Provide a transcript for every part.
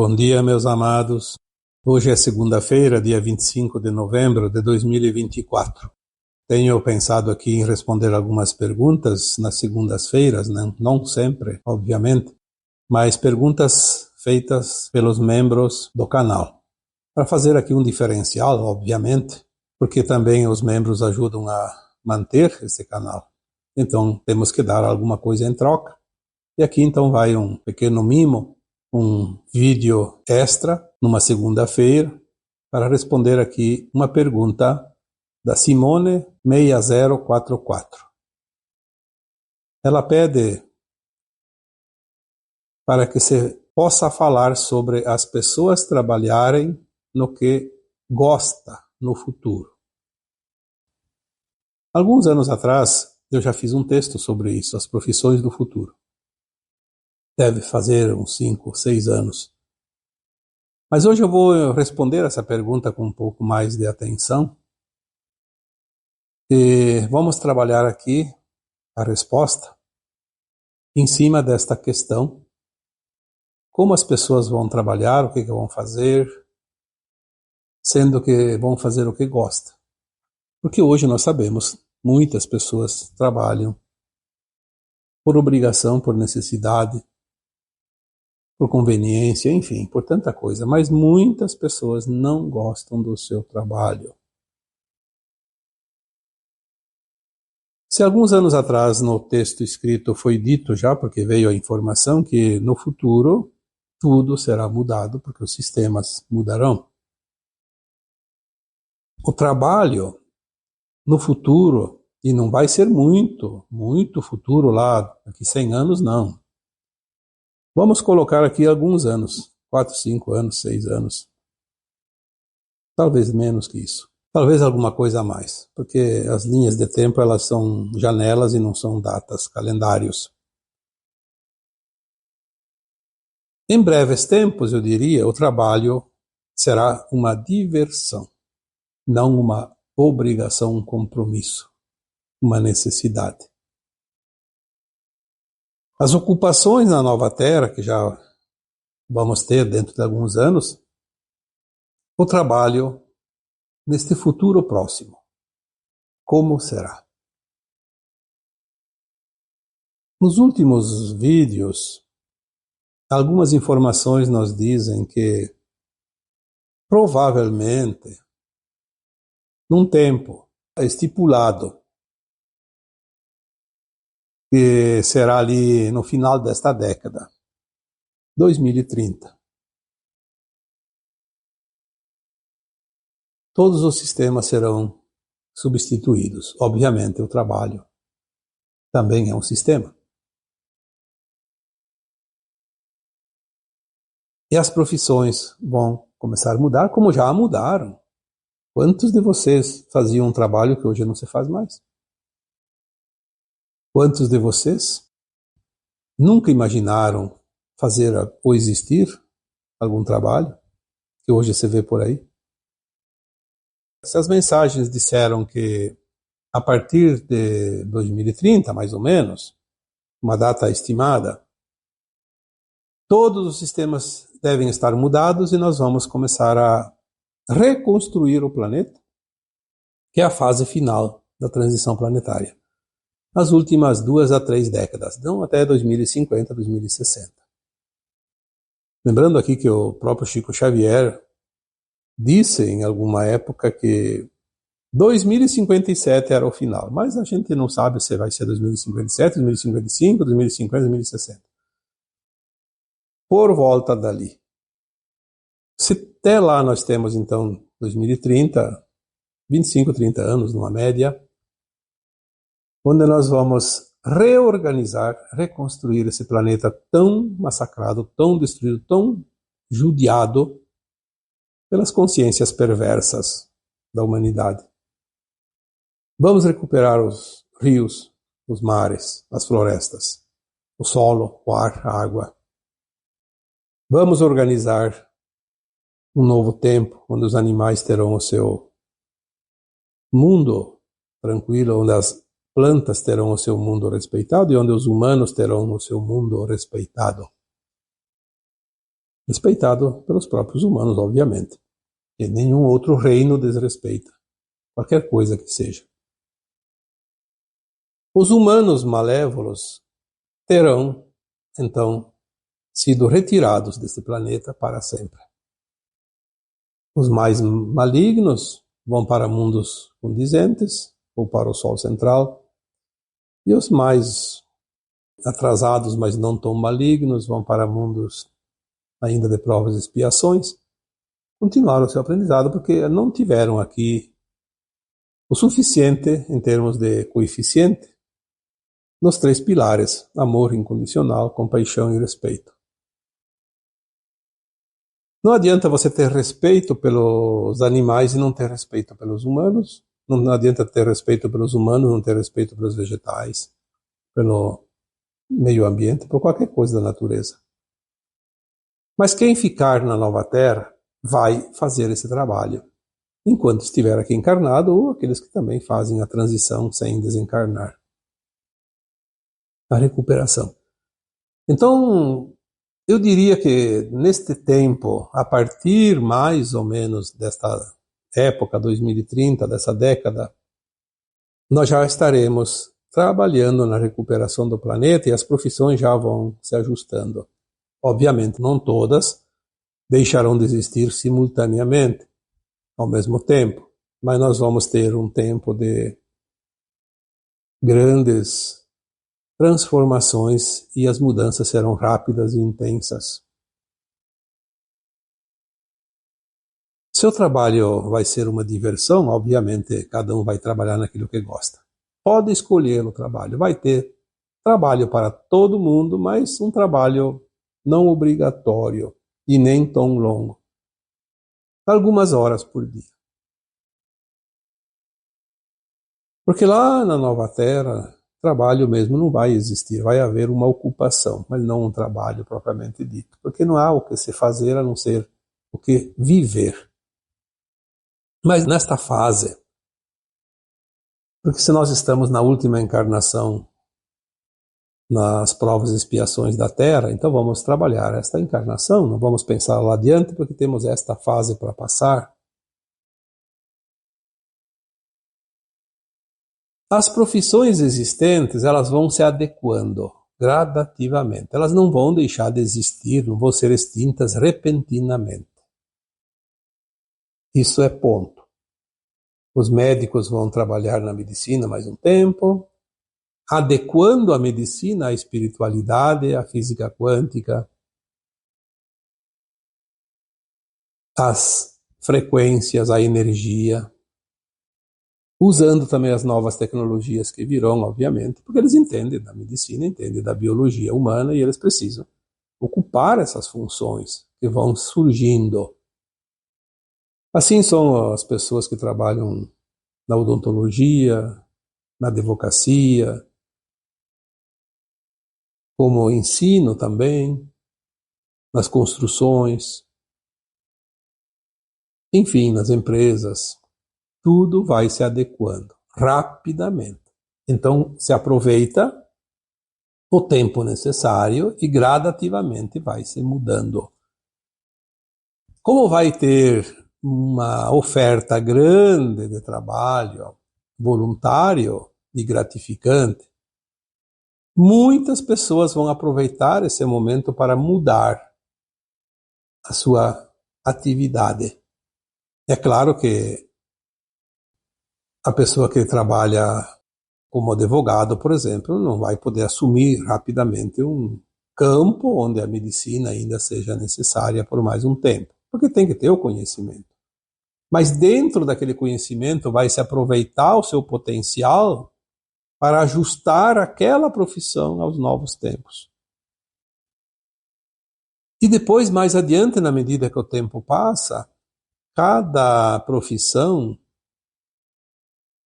Bom dia, meus amados. Hoje é segunda-feira, dia 25 de novembro de 2024. Tenho pensado aqui em responder algumas perguntas nas segundas-feiras, não sempre, obviamente, mas perguntas feitas pelos membros do canal. Para fazer aqui um diferencial, obviamente, porque também os membros ajudam a manter esse canal. Então, temos que dar alguma coisa em troca. E aqui então vai um pequeno mimo, um vídeo extra, numa segunda-feira, para responder aqui uma pergunta da Simone 6044. Ela pede para que se possa falar sobre as pessoas trabalharem no que gosta no futuro. Alguns anos atrás, eu já fiz um texto sobre isso, as profissões do futuro. Deve fazer uns 5, 6 anos. Mas hoje eu vou responder essa pergunta com um pouco mais de atenção. E vamos trabalhar aqui a resposta em cima desta questão. Como as pessoas vão trabalhar, o que vão fazer, sendo que vão fazer o que gostam. Porque hoje nós sabemos, muitas pessoas trabalham por obrigação, por necessidade, por conveniência, enfim, por tanta coisa. Mas muitas pessoas não gostam do seu trabalho. Se alguns anos atrás no texto escrito foi dito já, porque veio a informação que no futuro tudo será mudado, porque os sistemas mudarão. O trabalho no futuro, e não vai ser muito futuro lá, daqui 100 anos não. Vamos colocar aqui alguns anos, 4, 5 anos, 6 anos. Talvez menos que isso. Talvez alguma coisa a mais, porque as linhas de tempo elas são janelas e não são datas, calendários. Em breves tempos, eu diria, o trabalho será uma diversão, não uma obrigação, um compromisso, uma necessidade. As ocupações na nova terra, que já vamos ter dentro de alguns anos, o trabalho neste futuro próximo, como será? Nos últimos vídeos, algumas informações nos dizem que, provavelmente, num tempo estipulado, que será ali no final desta década, 2030, todos os sistemas serão substituídos. Obviamente, o trabalho também é um sistema. E as profissões vão começar a mudar, como já mudaram. Quantos de vocês faziam um trabalho que hoje não se faz mais? Quantos de vocês nunca imaginaram fazer ou existir algum trabalho que hoje se vê por aí? Essas mensagens disseram que a partir de 2030, mais ou menos, uma data estimada, todos os sistemas devem estar mudados e nós vamos começar a reconstruir o planeta, que é a fase final da transição planetária. Nas últimas 2 a 3 décadas, não até 2050, 2060. Lembrando aqui que o próprio Chico Xavier disse em alguma época que 2057 era o final, mas a gente não sabe se vai ser 2057, 2055, 2050, 2060. Por volta dali. Se até lá nós temos então 2030, 25, 30 anos numa média, onde nós vamos reorganizar, reconstruir esse planeta tão massacrado, tão destruído, tão judiado pelas consciências perversas da humanidade. Vamos recuperar os rios, os mares, as florestas, o solo, o ar, a água. Vamos organizar um novo tempo, onde os animais terão o seu mundo tranquilo, onde as plantas terão o seu mundo respeitado e onde os humanos terão o seu mundo respeitado. respeitado pelos próprios humanos, obviamente. E nenhum outro reino desrespeita qualquer coisa que seja. Os humanos malévolos terão, então, sido retirados desse planeta para sempre. Os mais malignos vão para mundos condizentes, ou para o Sol central, e os mais atrasados, mas não tão malignos, vão para mundos ainda de provas e expiações, continuaram o seu aprendizado porque não tiveram aqui o suficiente em termos de coeficiente nos 3 pilares: amor incondicional, compaixão e respeito. Não adianta você ter respeito pelos animais e não ter respeito pelos humanos. Não adianta ter respeito pelos humanos, não ter respeito pelos vegetais, pelo meio ambiente, por qualquer coisa da natureza. Mas quem ficar na nova Terra vai fazer esse trabalho, enquanto estiver aqui encarnado, ou aqueles que também fazem a transição sem desencarnar. A recuperação. Então, eu diria que neste tempo, a partir mais ou menos desta época, 2030, dessa década, nós já estaremos trabalhando na recuperação do planeta e as profissões já vão se ajustando. Obviamente, não todas deixarão de existir simultaneamente, ao mesmo tempo, mas nós vamos ter um tempo de grandes transformações e as mudanças serão rápidas e intensas. Seu trabalho vai ser uma diversão, obviamente cada um vai trabalhar naquilo que gosta. Pode escolher o trabalho, vai ter trabalho para todo mundo, mas um trabalho não obrigatório e nem tão longo. Algumas horas por dia. Porque lá na Nova Terra, trabalho mesmo não vai existir, vai haver uma ocupação, mas não um trabalho propriamente dito, porque não há o que se fazer a não ser o que viver. Mas nesta fase, porque se nós estamos na última encarnação nas provas e expiações da Terra, então vamos trabalhar esta encarnação, não vamos pensar lá adiante porque temos esta fase para passar. As profissões existentes, elas vão se adequando gradativamente. Elas não vão deixar de existir, não vão ser extintas repentinamente. Isso é ponto. Os médicos vão trabalhar na medicina mais um tempo, adequando a medicina à espiritualidade, à física quântica, às frequências, à energia, usando também as novas tecnologias que virão, obviamente, porque eles entendem da medicina, entendem da biologia humana e eles precisam ocupar essas funções que vão surgindo. Assim são as pessoas que trabalham na odontologia, na advocacia, como ensino também, nas construções, enfim, nas empresas. Tudo vai se adequando rapidamente. Então, se aproveita o tempo necessário e gradativamente vai se mudando. Como vai ter uma oferta grande de trabalho voluntário e gratificante, muitas pessoas vão aproveitar esse momento para mudar a sua atividade. É claro que a pessoa que trabalha como advogado, por exemplo, não vai poder assumir rapidamente um campo onde a medicina ainda seja necessária por mais um tempo, porque tem que ter o conhecimento. Mas dentro daquele conhecimento vai se aproveitar o seu potencial para ajustar aquela profissão aos novos tempos. E depois, mais adiante, na medida que o tempo passa, cada profissão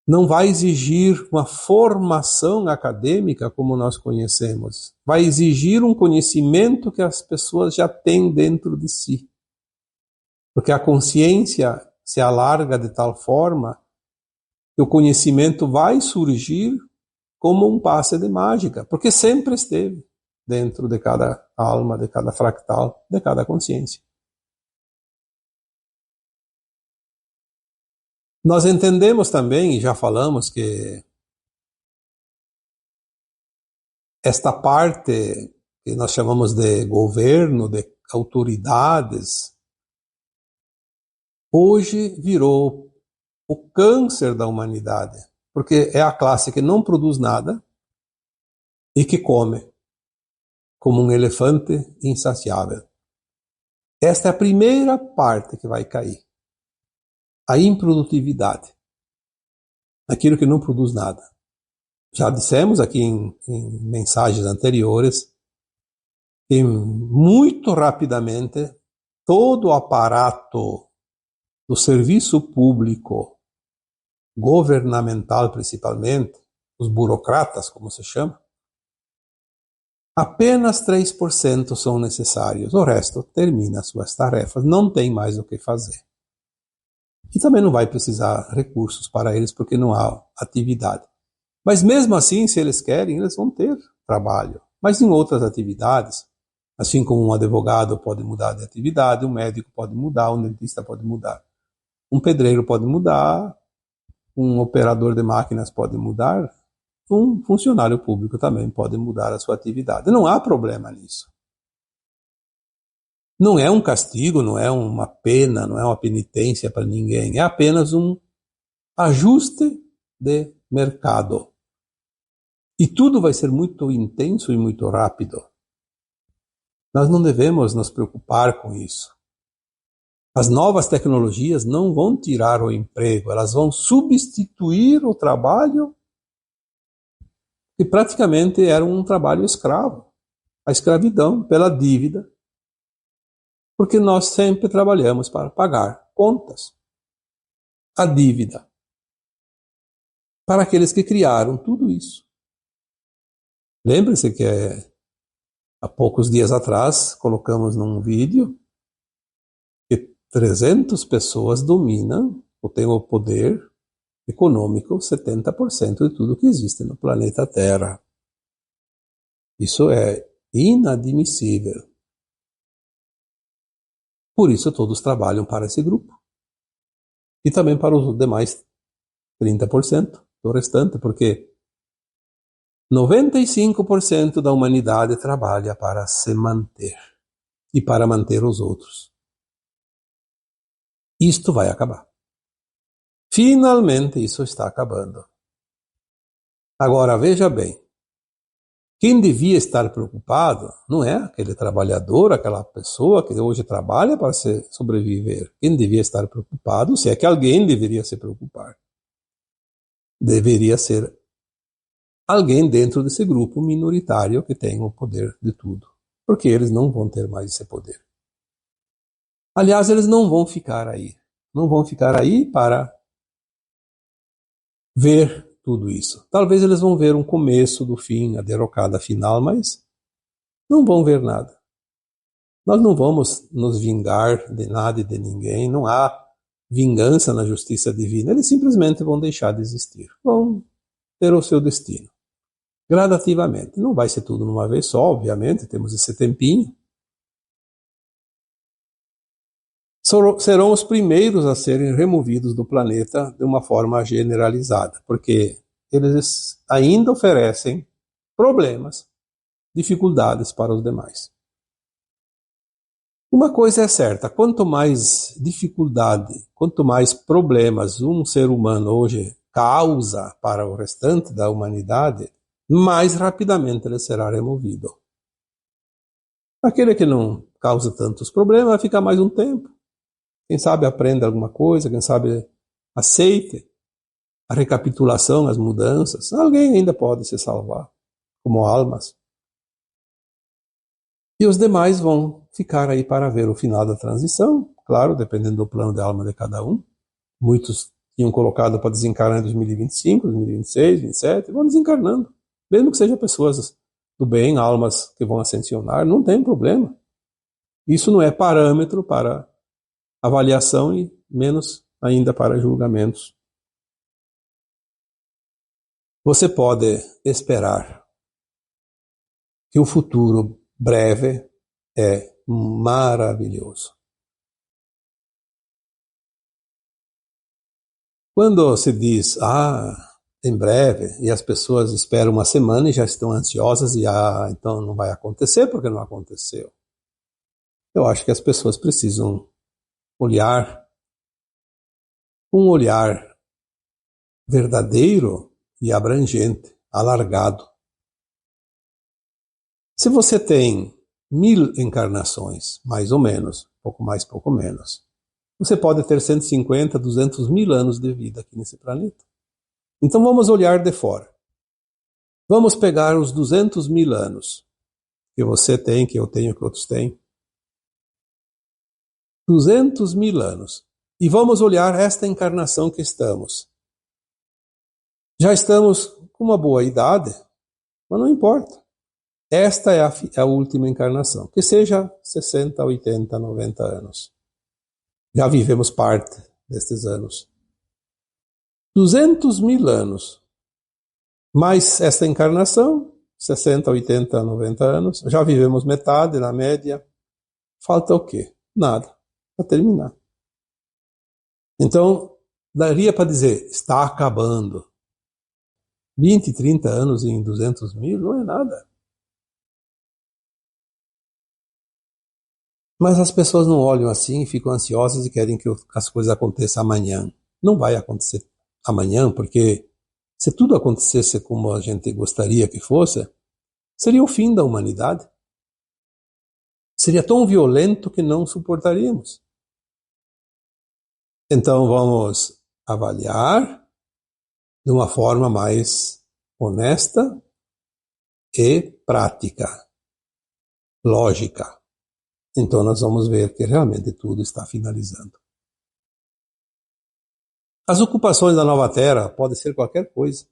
não vai exigir uma formação acadêmica como nós conhecemos. Vai exigir um conhecimento que as pessoas já têm dentro de si. Porque a consciência se alarga de tal forma que o conhecimento vai surgir como um passe de mágica, porque sempre esteve. dentro de cada alma, de cada fractal, de cada consciência. Nós entendemos também, e já falamos, que esta parte que nós chamamos de governo, de autoridades, hoje virou o câncer da humanidade, porque é a classe que não produz nada e que come, como um elefante insaciável. Esta é a primeira parte que vai cair. A improdutividade. Aquilo que não produz nada. Já dissemos aqui em mensagens anteriores que muito rapidamente todo o aparato do serviço público, governamental principalmente, os burocratas, como se chama, apenas 3% são necessários. O resto termina suas tarefas, não tem mais o que fazer. E também não vai precisar recursos para eles, porque não há atividade. Mas mesmo assim, se eles querem, eles vão ter trabalho. Mas em outras atividades, assim como um advogado pode mudar de atividade, um médico pode mudar, um dentista pode mudar, um pedreiro pode mudar, um operador de máquinas pode mudar, um funcionário público também pode mudar a sua atividade. Não há problema nisso. Não é um castigo, não é uma pena, não é uma penitência para ninguém. É apenas um ajuste de mercado. E tudo vai ser muito intenso e muito rápido. Nós não devemos nos preocupar com isso. As novas tecnologias não vão tirar o emprego, elas vão substituir o trabalho que praticamente era um trabalho escravo. A escravidão pela dívida. Porque nós sempre trabalhamos para pagar contas. A dívida. Para aqueles que criaram tudo isso. Lembre-se que há poucos dias atrás colocamos num vídeo que 300 pessoas dominam ou têm o poder econômico 70% de tudo que existe no planeta Terra. Isso é inadmissível. Por isso todos trabalham para esse grupo. E também para os demais 30% do restante, porque 95% da humanidade trabalha para se manter e para manter os outros. Isto vai acabar. Finalmente isso está acabando. Agora veja bem, quem devia estar preocupado não é aquele trabalhador, aquela pessoa que hoje trabalha para sobreviver. Quem devia estar preocupado, se é que alguém deveria se preocupar, deveria ser alguém dentro desse grupo minoritário que tem o poder de tudo. Porque eles não vão ter mais esse poder. Aliás, eles não vão ficar aí. Não vão ficar aí para ver tudo isso. Talvez eles vão ver um começo do fim, a derrocada final, mas não vão ver nada. Nós não vamos nos vingar de nada e de ninguém. Não há vingança na justiça divina. Eles simplesmente vão deixar de existir. Vão ter o seu destino. Gradativamente. Não vai ser tudo numa vez só, obviamente. Temos esse tempinho. Serão os primeiros a serem removidos do planeta de uma forma generalizada, porque eles ainda oferecem problemas, dificuldades para os demais. Uma coisa é certa, quanto mais dificuldade, quanto mais problemas um ser humano hoje causa para o restante da humanidade, mais rapidamente ele será removido. Aquele que não causa tantos problemas vai ficar mais um tempo. Quem sabe aprenda alguma coisa, quem sabe aceite a recapitulação, as mudanças. Alguém ainda pode se salvar, como almas. E os demais vão ficar aí para ver o final da transição, claro, dependendo do plano de alma de cada um. Muitos tinham colocado para desencarnar em 2025, 2026, 2027, vão desencarnando. Mesmo que sejam pessoas do bem, almas que vão ascensionar, não tem problema. Isso não é parâmetro para avaliação e menos ainda para julgamentos. Você pode esperar que o futuro breve é maravilhoso. Quando se diz, em breve, e as pessoas esperam uma semana e já estão ansiosas e, então não vai acontecer porque não aconteceu. Eu acho que as pessoas precisam olhar um olhar verdadeiro e abrangente, alargado. Se você tem 1000 encarnações, mais ou menos, pouco mais, pouco menos, você pode ter 150, 200 mil anos de vida aqui nesse planeta. Então vamos olhar de fora. Vamos pegar os 200 mil anos que você tem, que eu tenho, que outros têm. 200 mil anos. E vamos olhar esta encarnação que estamos. Já estamos com uma boa idade, mas não importa. Esta é a última encarnação. Que seja 60, 80, 90 anos. Já vivemos parte destes anos. 200 mil anos. Mais esta encarnação, 60, 80, 90 anos. Já vivemos metade, na média. Falta o quê? Nada. Para terminar. Então, daria para dizer, está acabando. 20, 30 anos em 200 mil não é nada. Mas as pessoas não olham assim, ficam ansiosas e querem que as coisas aconteçam amanhã. Não vai acontecer amanhã, porque se tudo acontecesse como a gente gostaria que fosse, seria o fim da humanidade. Seria tão violento que não suportaríamos. Então vamos avaliar de uma forma mais honesta e prática, lógica. Então nós vamos ver que realmente tudo está finalizando. As ocupações da nova Terra podem ser qualquer coisa.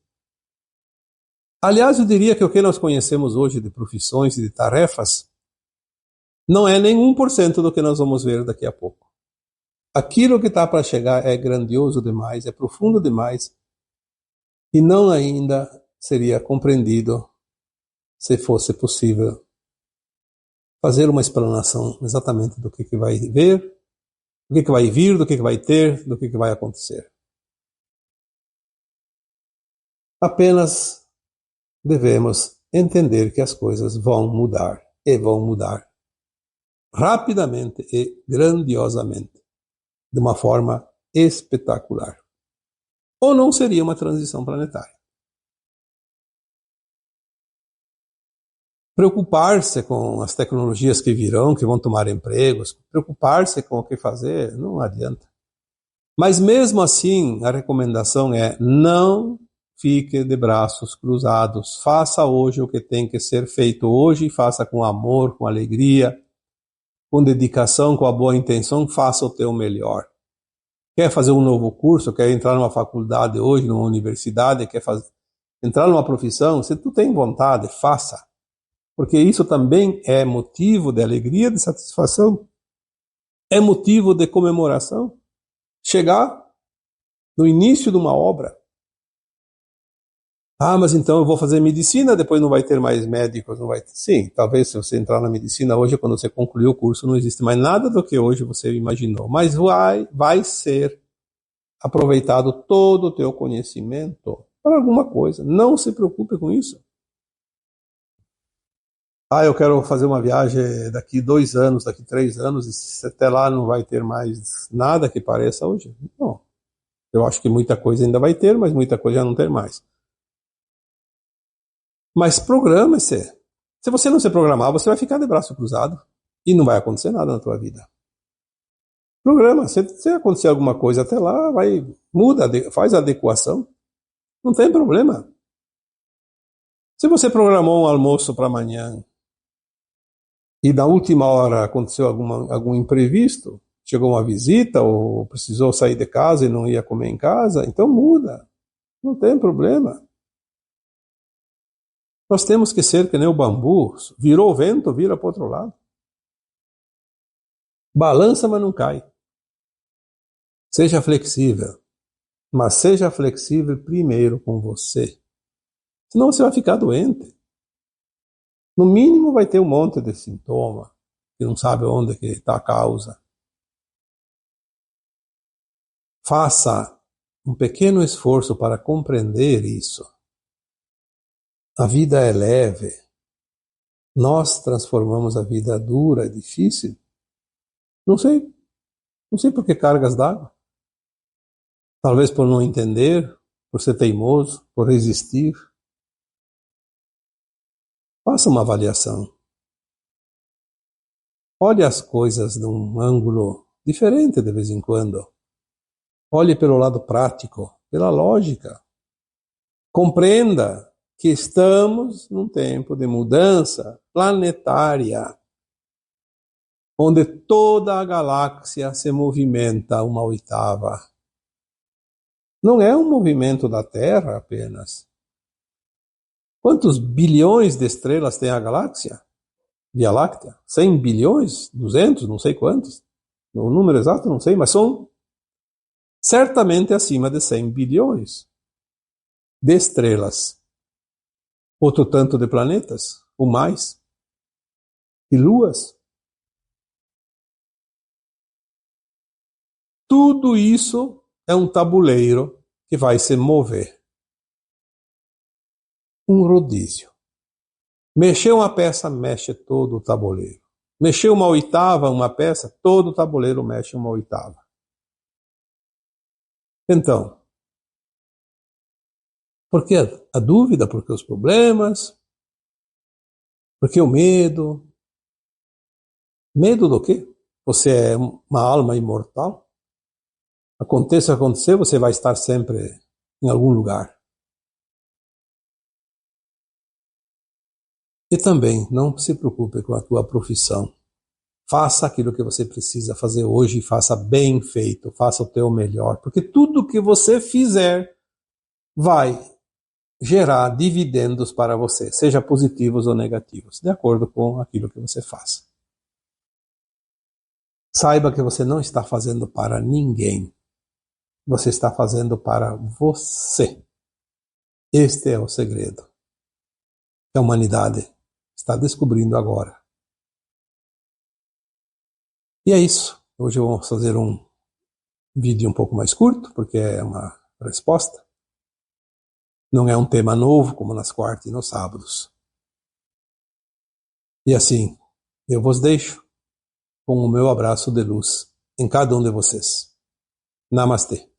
Aliás, eu diria que o que nós conhecemos hoje de profissões e de tarefas não é nem 1% do que nós vamos ver daqui a pouco. Aquilo que está para chegar é grandioso demais, é profundo demais e não ainda seria compreendido se fosse possível fazer uma explanação exatamente do que vai ver, do que vai vir, do que vai ter, do que vai acontecer. Apenas devemos entender que as coisas vão mudar, e vão mudar rapidamente e grandiosamente, de uma forma espetacular. Ou não seria uma transição planetária. Preocupar-se com as tecnologias que virão, que vão tomar empregos, preocupar-se com o que fazer, não adianta. Mas mesmo assim, a recomendação é não fique de braços cruzados. Faça hoje o que tem que ser feito hoje, faça com amor, com alegria, com dedicação, com a boa intenção, faça o teu melhor. Quer fazer um novo curso, quer entrar numa faculdade hoje, numa universidade, quer entrar numa profissão, se tu tem vontade, faça. Porque isso também é motivo de alegria, de satisfação, é motivo de comemoração. Chegar no início de uma obra. Mas então eu vou fazer medicina, depois não vai ter mais médicos, não vai ter. Sim, talvez se você entrar na medicina hoje, quando você concluir o curso, não existe mais nada do que hoje você imaginou, mas vai ser aproveitado todo o teu conhecimento para alguma coisa. Não se preocupe com isso. Eu quero fazer uma viagem daqui 2 anos, daqui 3 anos, e se até lá não vai ter mais nada que pareça hoje. Não. Eu acho que muita coisa ainda vai ter, mas muita coisa já não tem mais. Mas programe-se. Se você não se programar, você vai ficar de braço cruzado e não vai acontecer nada na tua vida. Programa. Se acontecer alguma coisa até lá, muda, faz a adequação. Não tem problema. Se você programou um almoço para amanhã e na última hora aconteceu algum imprevisto, chegou uma visita ou precisou sair de casa e não ia comer em casa, então muda. Não tem problema. Nós temos que ser que nem o bambu, virou o vento, vira para o outro lado. Balança, mas não cai. Seja flexível, mas seja flexível primeiro com você. Senão você vai ficar doente. No mínimo vai ter um monte de sintoma, que não sabe onde que está a causa. Faça um pequeno esforço para compreender isso. A vida é leve. Nós transformamos a vida dura e difícil. Não sei por que cargas d'água. Talvez por não entender, por ser teimoso, por resistir. Faça uma avaliação. Olhe as coisas de um ângulo diferente de vez em quando. Olhe pelo lado prático, pela lógica. Compreenda que estamos num tempo de mudança planetária, onde toda a galáxia se movimenta uma oitava. Não é um movimento da Terra apenas. Quantos bilhões de estrelas tem a galáxia? Via Láctea? 100 bilhões? 200? Não sei quantos. O número exato não sei, mas são certamente acima de 100 bilhões de estrelas. Outro tanto de planetas, ou mais, e luas. Tudo isso é um tabuleiro que vai se mover. Um rodízio. Mexeu uma peça, mexe todo o tabuleiro. Mexeu uma oitava, uma peça, todo o tabuleiro mexe uma oitava. Então, por que a dúvida? Por que os problemas? Por que o medo? Medo do quê? Você é uma alma imortal? Aconteça o que acontecer, você vai estar sempre em algum lugar. E também, não se preocupe com a tua profissão. Faça aquilo que você precisa fazer hoje e faça bem feito, faça o teu melhor, porque tudo que você fizer vai gerar dividendos para você, seja positivos ou negativos, de acordo com aquilo que você faz. Saiba que você não está fazendo para ninguém, você está fazendo para você. Este é o segredo que a humanidade está descobrindo agora. E é isso. Hoje eu vou fazer um vídeo um pouco mais curto, porque é uma resposta. Não é um tema novo, como nas quartas e nos sábados. E assim, eu vos deixo com o meu abraço de luz em cada um de vocês. Namastê.